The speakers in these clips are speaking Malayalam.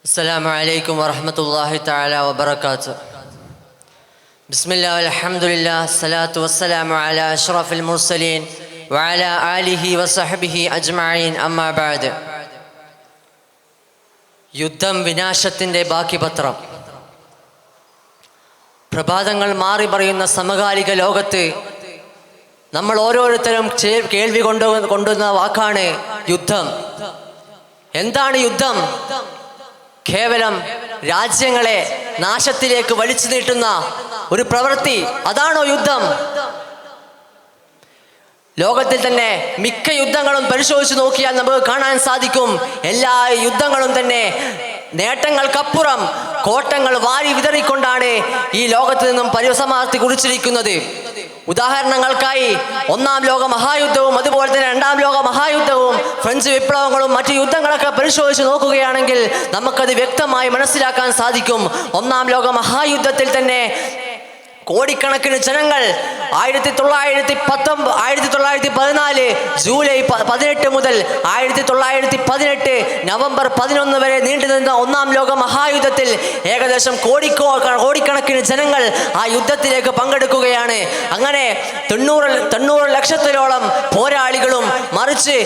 السلام عليكم ورحمة الله تعالى وبركاته. بسم الله والحمد لله الصلاة والسلام على أشرف المرسلين وعلى آله وصحبه أجمعين أما بعد. യുദ്ധം വിനാശത്തിൻ്റെ ബാക്കി പത്രം. പ്രഭാതങ്ങൾ മാറി പറയുന്ന സമകാലിക ലോകത്ത് നമ്മൾ ഓരോരുത്തരും കേൾവി കൊണ്ടുവന്ന വാക്കാണ് യുദ്ധം. എന്താണ് യുദ്ധം? കേവലം രാജ്യങ്ങളെ നാശത്തിലേക്ക് വലിച്ചു നീട്ടുന്ന ഒരു പ്രവൃത്തി, അതാണോ യുദ്ധം? ലോകത്തിൽ തന്നെ മിക്ക യുദ്ധങ്ങളും പരിശോധിച്ച് നോക്കിയാൽ നമുക്ക് കാണാൻ സാധിക്കും, എല്ലാ യുദ്ധങ്ങളും തന്നെ നേട്ടങ്ങൾക്കപ്പുറം കോട്ടങ്ങൾ വാരി വിതറിക്കൊണ്ടാണ് ഈ ലോകത്ത് നിന്നും പരിസമാപ്തി കുറിച്ചിരിക്കുന്നത്. ഉദാഹരണങ്ങൾക്കായി ഒന്നാം ലോക മഹായുദ്ധവും അതുപോലെ തന്നെ രണ്ടാം ലോക മഹായുദ്ധവും ഫ്രഞ്ച് വിപ്ലവങ്ങളും മറ്റു യുദ്ധങ്ങളൊക്കെ പരിശോധിച്ച് നോക്കുകയാണെങ്കിൽ നമുക്കത് വ്യക്തമായി മനസ്സിലാക്കാൻ സാധിക്കും. ഒന്നാം ലോക മഹായുദ്ധത്തിൽ തന്നെ കോടിക്കണക്കിന് ജനങ്ങൾ 1914 ജൂലൈ 18 മുതൽ 1918 നവംബർ 11 വരെ നീണ്ടുനിന്ന ഒന്നാം ലോക മഹായുദ്ധത്തിൽ ഏകദേശം കോടിക്കണക്കിന് ജനങ്ങൾ ആ യുദ്ധത്തിലേക്ക് പങ്കെടുക്കുകയാണ്. അങ്ങനെ 90 ലക്ഷത്തിലോളം പോരാളികളും മറിച്ച്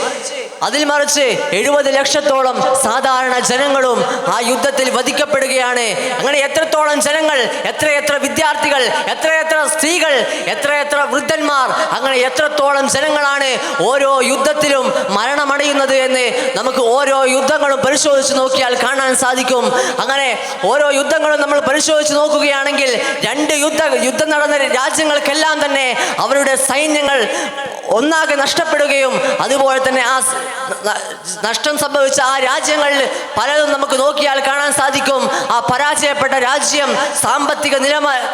70 ലക്ഷത്തോളം സാധാരണ ജനങ്ങളും ആ യുദ്ധത്തിൽ വധിക്കപ്പെടുകയാണ്. അങ്ങനെ എത്രത്തോളം ജനങ്ങൾ, എത്രയെത്ര വിദ്യാർത്ഥികൾ, എത്രയെത്ര സ്ത്രീകൾ, എത്രയെത്ര വൃദ്ധന്മാർ, അങ്ങനെ എത്രത്തോളം ജനങ്ങളാണ് ഓരോ യുദ്ധത്തിലും മരണമടയുന്നത് എന്ന് നമുക്ക് ഓരോ യുദ്ധങ്ങളും പരിശോധിച്ച് നോക്കിയാൽ കാണാൻ സാധിക്കും. അങ്ങനെ ഓരോ യുദ്ധങ്ങളും നമ്മൾ പരിശോധിച്ച് നോക്കുകയാണെങ്കിൽ യുദ്ധം നടന്ന രാജ്യങ്ങൾക്കെല്ലാം തന്നെ അവരുടെ സൈന്യങ്ങൾ ഒന്നാകെ നഷ്ടപ്പെടുകയും അതുപോലെ തന്നെ ആ നഷ്ടം സംഭവിച്ച ആ രാജ്യങ്ങളിൽ പലതും നമുക്ക് നോക്കിയാൽ കാണാൻ സാധിക്കും. ആ പരാജയപ്പെട്ട രാജ്യം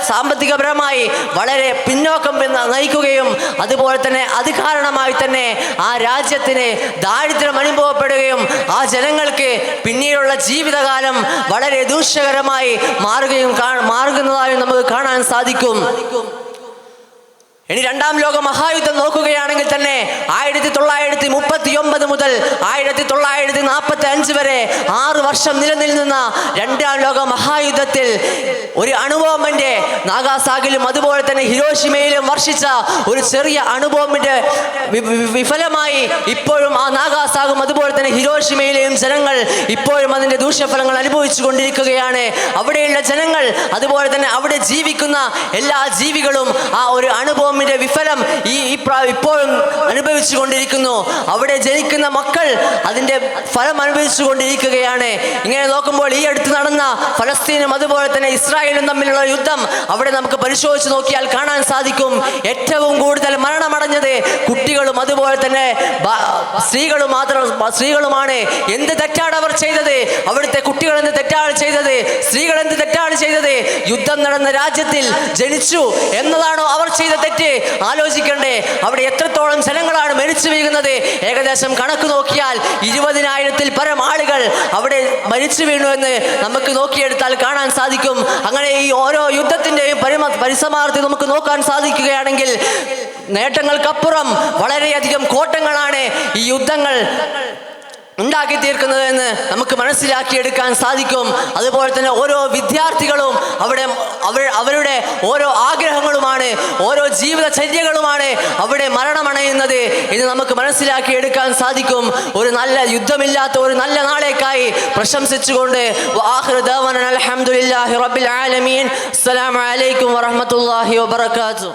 സാമ്പത്തികപരമായി വളരെ പിന്നോക്കം നയിക്കുകയും അതുപോലെ തന്നെ അത് കാരണമായി തന്നെ ആ രാജ്യത്തിന് ദാരിദ്ര്യം അനുഭവപ്പെടുകയും ആ ജനങ്ങൾക്ക് പിന്നീടുള്ള ജീവിതകാലം വളരെ ദൂഷ്യകരമായി മാറുന്നതായും നമുക്ക് കാണാൻ സാധിക്കും. ഇനി രണ്ടാം ലോക മഹായുദ്ധം നോക്കുകയാണെങ്കിൽ തന്നെ 1939 മുതൽ 1945 വരെ 6 വർഷം നിലനിന്ന രണ്ടാം ലോക മഹായുദ്ധത്തിൽ ഒരു അണുബോംബിന്റെ നാഗാസാക്കിലും അതുപോലെ തന്നെ ഹിരോഷിമയിലും വർഷിച്ച ഒരു ചെറിയ അണുബോംബിന്റെ വിഫലമായി ഇപ്പോഴും ആ നാഗാസാക്കും അതുപോലെ തന്നെ ഹിരോഷിമയിലെയും ജനങ്ങൾ ഇപ്പോഴും അതിന്റെ ദൂഷ്യഫലങ്ങൾ അനുഭവിച്ചു കൊണ്ടിരിക്കുകയാണ്. അവിടെയുള്ള ജനങ്ങൾ അതുപോലെ തന്നെ അവിടെ ജീവിക്കുന്ന എല്ലാ ജീവികളും ആ ഒരു അണുബോംബിന്റെ വിഫലം ഇപ്പോഴും അനുഭവിച്ചു കൊണ്ടിരിക്കുന്നു. അവിടെ ജനിക്കുന്ന മക്കൾ അതിന്റെ ഫലം അനുഭവിച്ചു കൊണ്ടിരിക്കുകയാണ്. ഇങ്ങനെ നോക്കുമ്പോൾ ഈ അടുത്ത് നടന്ന ഫലസ്തീനും അതുപോലെ തന്നെ ഇസ്രായേലും തമ്മിലുള്ള യുദ്ധം അവിടെ നമുക്ക് പരിശോധിച്ച് നോക്കിയാൽ കാണാൻ സാധിക്കും. ഏറ്റവും കൂടുതൽ മരണമടഞ്ഞത് കുട്ടികളും അതുപോലെ തന്നെ സ്ത്രീകളുമാണ്. എന്ത് തെറ്റാണ് അവർ ചെയ്തത്? അവിടുത്തെ കുട്ടികൾ എന്ത് തെറ്റാണ് ചെയ്തത്? സ്ത്രീകൾ എന്ത് തെറ്റാണ് ചെയ്തത്? യുദ്ധം നടന്ന രാജ്യത്തിൽ ജനിച്ചു എന്നതാണോ അവർ ചെയ്ത തെറ്റ്? ആലോചിക്കണ്ടേ. അവിടെ എത്രത്തോളം ജനങ്ങളാണ് മരിച്ചു വീഴുന്നത്? ഏകദേശം കണക്ക് നോക്കിയാൽ 20,000-ൽ പരം ആളുകൾ അവിടെ മരിച്ചു വീണു എന്ന് നമുക്ക് നോക്കിയെടുത്താൽ കാണാൻ സാധിക്കും. അങ്ങനെ ഈ ഓരോ യുദ്ധത്തിൻ്റെയും പരിസമാപ്തി നമുക്ക് നോക്കാൻ സാധിക്കുകയാണെങ്കിൽ നേട്ടങ്ങൾക്കപ്പുറം വളരെയധികം കോട്ടങ്ങളാണ് ഈ യുദ്ധങ്ങൾ ഉണ്ടാക്കി തീർക്കുന്നത് എന്ന് നമുക്ക് മനസ്സിലാക്കിയെടുക്കാൻ സാധിക്കും. അതുപോലെ തന്നെ ഓരോ വിദ്യാർത്ഥികളും അവരുടെ ഓരോ ആഗ്രഹങ്ങളുമാണ്, ഓരോ ജീവിതചര്യകളുമാണ് അവിടെ മരണമണയുന്നത് എന്ന് നമുക്ക് മനസ്സിലാക്കിയെടുക്കാൻ സാധിക്കും. ഒരു നല്ല യുദ്ധമില്ലാത്ത ഒരു നല്ല നാളേക്കായി പ്രശംസിച്ചുകൊണ്ട് ആഖിറു ദഅവാനാ അൽഹംദുലില്ലാഹി റബ്ബിൽ ആലമീൻ. അസ്സലാമു അലൈക്കും വറഹ്മത്തുള്ളാഹി വബറകാതുഹു.